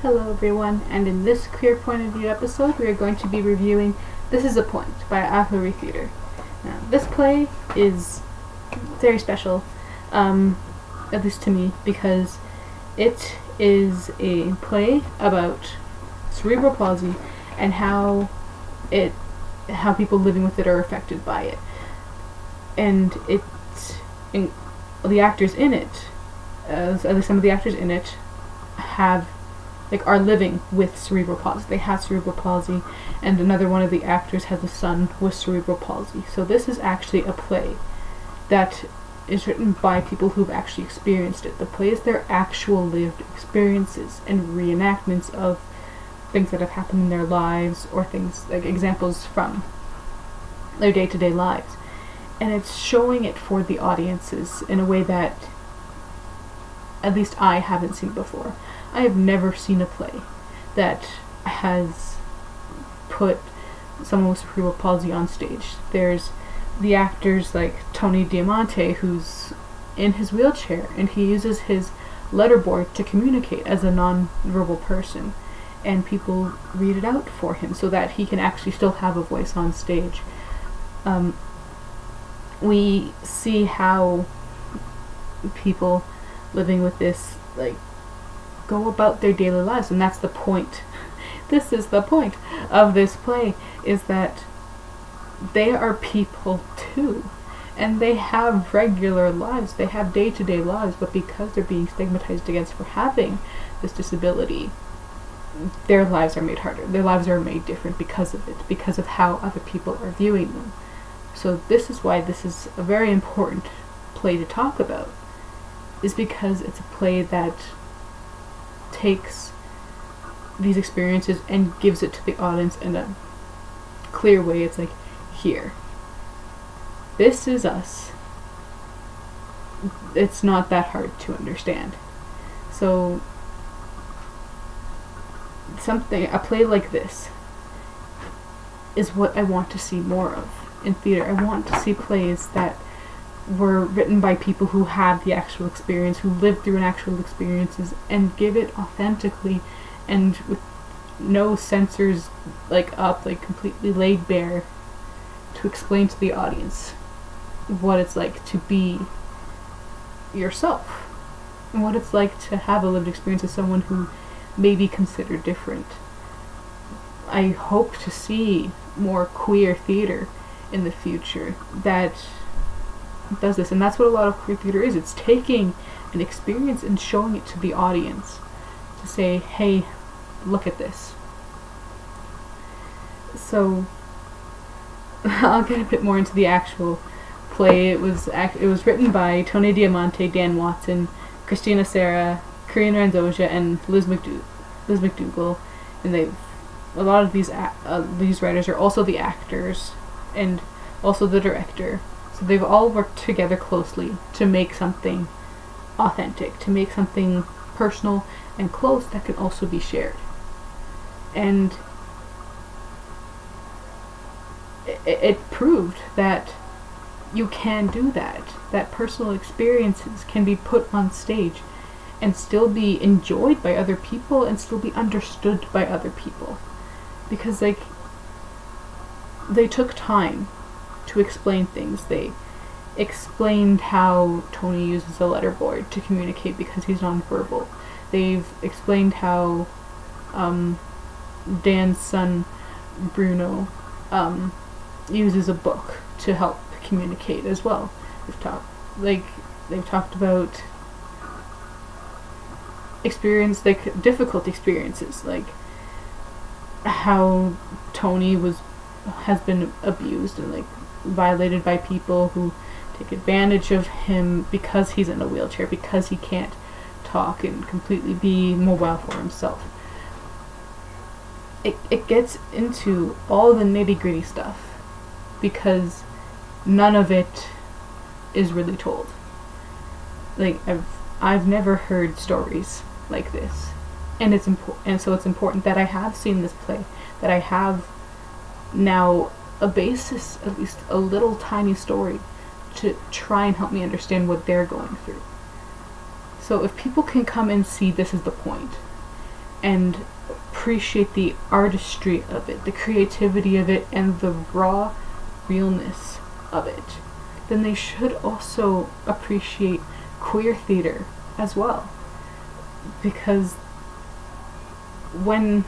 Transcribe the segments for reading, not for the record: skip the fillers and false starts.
Hello everyone, and in this Queer Point of View episode we are going to be reviewing This Is a Point by Ahuri Theatre. Now, this play is very special, at least to me, because it is a play about cerebral palsy and how people living with it are affected by it. And the actors in it, at least some of the actors in it, are living with cerebral palsy. They have cerebral palsy, and another one of the actors has a son with cerebral palsy. So this is actually a play that is written by people who've actually experienced it. The play is their actual lived experiences and reenactments of things that have happened in their lives, or things like examples from their day-to-day lives. And it's showing it for the audiences in a way that at least I haven't seen before. I have never seen a play that has put someone with cerebral palsy on stage. There's the actors like Tony Diamante, who's in his wheelchair, and he uses his letterboard to communicate as a non-verbal person, and people read it out for him so that he can actually still have a voice on stage. We see how people living with this go about their daily lives, and that's the point. This is the point of this play, is that they are people too, and they have regular lives, they have day-to-day lives, but because they're being stigmatized against for having this disability, their lives are made harder, their lives are made different because of it, because of how other people are viewing them. So this is why this is a very important play to talk about, is because it's a play that takes these experiences and gives it to the audience in a clear way. It's like, here, this is us. It's not that hard to understand. So a play like this is what I want to see more of in theater. I want to see plays that were written by people who had the actual experience, who lived through an actual experiences, and give it authentically and with no censors completely laid bare, to explain to the audience what it's like to be yourself and what it's like to have a lived experience as someone who may be considered different. I hope to see more queer theater in the future that does this, and that's what a lot of queer theater is. It's taking an experience and showing it to the audience to say, hey, look at this. So I'll get a bit more into the actual play. It was written by Tony Diamante, Dan Watson, Christina Serra, Karina Randoja, and Liz McDougall, and a lot of these writers are also the actors and also the director. So they've all worked together closely to make something authentic, to make something personal and close that can also be shared. And it proved that you can do that personal experiences can be put on stage and still be enjoyed by other people and still be understood by other people. Because they took time to explain things. They explained how Tony uses a letterboard to communicate because he's nonverbal. They've explained how Dan's son Bruno uses a book to help communicate as well. They've talked about difficult experiences, like how Tony has been abused and violated by people who take advantage of him because he's in a wheelchair, because he can't talk and completely be mobile for himself. It gets into all the nitty-gritty stuff because none of it is really told. I've never heard stories like this, and so it's important that I have seen this play, that I have now a basis, at least a little tiny story, to try and help me understand what they're going through. So if people can come and see This Is the Point, and appreciate the artistry of it, the creativity of it, and the raw realness of it, then they should also appreciate queer theater as well. Because when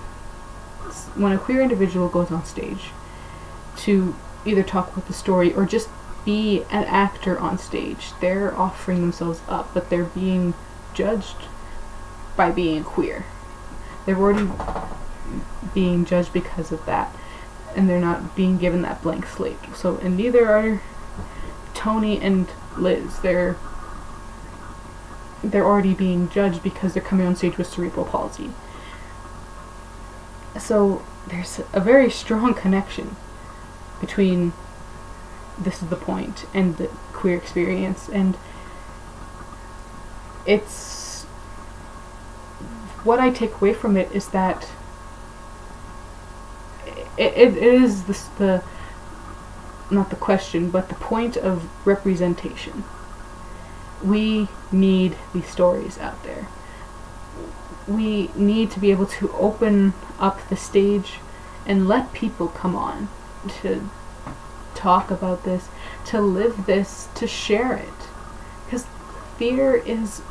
a queer individual goes on stage to either talk about the story or just be an actor on stage, they're offering themselves up, but they're being judged by being queer. They're already being judged because of that, and they're not being given that blank slate. So, and neither are Tony and Liz. They're already being judged because they're coming on stage with cerebral palsy. So there's a very strong connection between This Is the Point and the queer experience, and it's what I take away from it is that it is the not the question, but the point of representation. We need these stories out there. We need to be able to open up the stage and let people come on to talk about this, to live this, to share it. Because theater is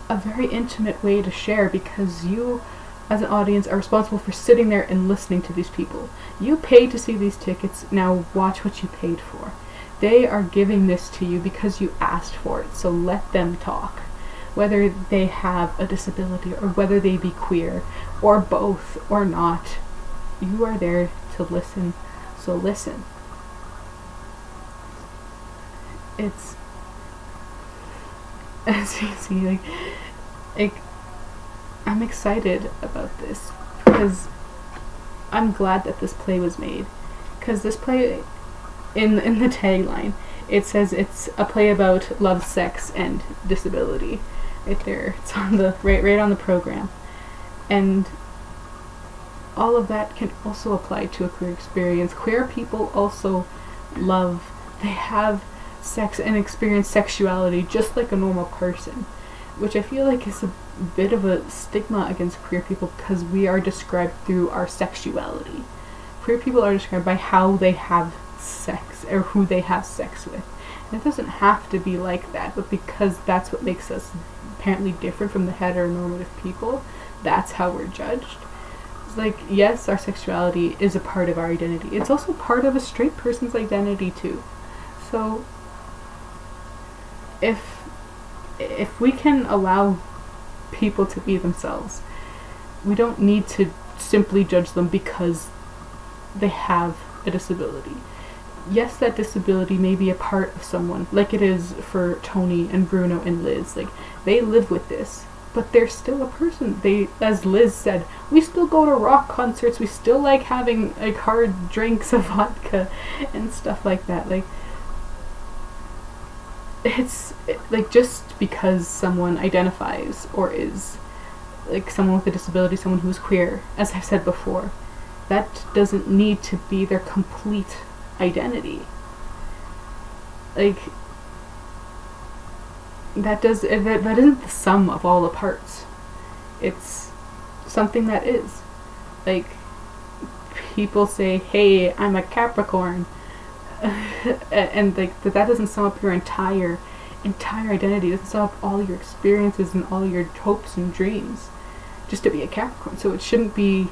a very intimate way to share, because you as an audience are responsible for sitting there and listening to these people. You paid to see these tickets, now watch what you paid for. They are giving this to you because you asked for it, so let them talk. Whether they have a disability or whether they be queer or both or not, you are there to listen, so listen. It's, as you see, like I'm excited about this because I'm glad that this play was made. Because this play, in the tagline, it says it's a play about love, sex, and disability. Right there, it's on the right on the program, and all of that can also apply to a queer experience. Queer people also love, they have sex and experience sexuality just like a normal person, which I feel like is a bit of a stigma against queer people because we are described through our sexuality. Queer people are described by how they have sex or who they have sex with. And it doesn't have to be like that, but because that's what makes us apparently different from the heteronormative people, that's how we're judged. It's like, yes, our sexuality is a part of our identity. It's also part of a straight person's identity too. So if we can allow people to be themselves, we don't need to simply judge them because they have a disability. Yes, that disability may be a part of someone, like it is for Tony and Bruno and Liz. Like, they live with this, but they're still a person. They, as Liz said, we still go to rock concerts, we still like having like hard drinks of vodka and stuff like that. Like, it's like, just because someone identifies or is like someone with a disability, someone who's queer, as I've said before, that doesn't need to be their complete identity. Like, that isn't the sum of all the parts. It's something that is. Like, people say, hey, I'm a Capricorn, and like that doesn't sum up your entire identity. It doesn't sum up all your experiences and all your hopes and dreams just to be a Capricorn. So it shouldn't be,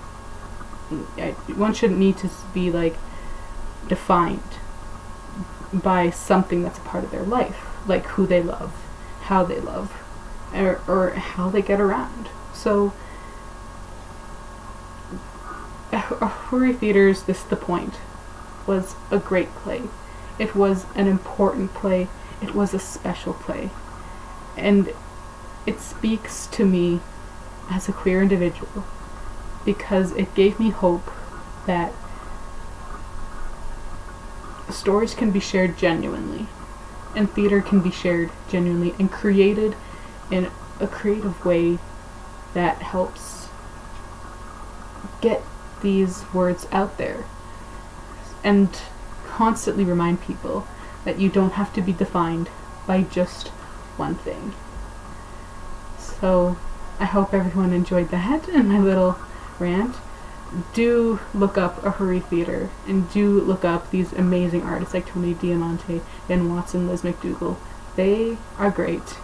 one shouldn't need to be like defined by something that's a part of their life, like who they love, how they love, or how they get around. So Hori Theater's This Is the Point was a great play. It was an important play. It was a special play. And it speaks to me as a queer individual because it gave me hope that stories can be shared genuinely, and theater can be shared genuinely and created in a creative way that helps get these words out there and constantly remind people that you don't have to be defined by just one thing. So I hope everyone enjoyed that and my little rant. Do look up a Hurry Theater, and do look up these amazing artists like Tony Diamante, Ben Watson, Liz McDougall. They are great.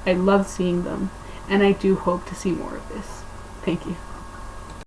I love seeing them, and I do hope to see more of this. Thank you.